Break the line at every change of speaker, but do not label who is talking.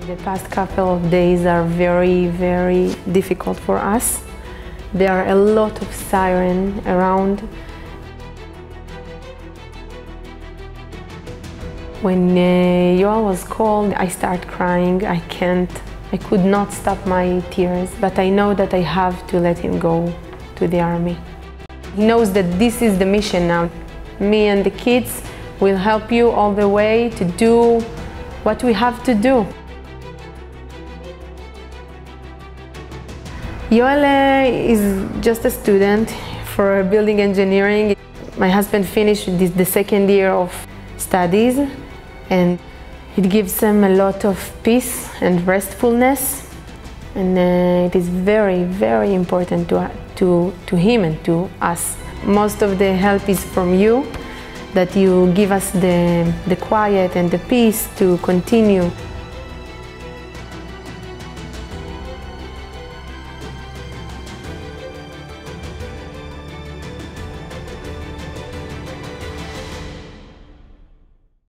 The past couple of days are very, very difficult for us. There are a lot of siren around. When Yoel was called, I started crying. I could not stop my tears, but I know that I have to let him go to the army. He knows that this is the mission now. Me and the kids will help you all the way to do what we have to do. Yoel is just a student for building engineering. My husband finished the second year of studies, and it gives him a lot of peace and restfulness, and it is very, very important to him and to us. Most of the help is from you, that you give us the quiet and the peace to continue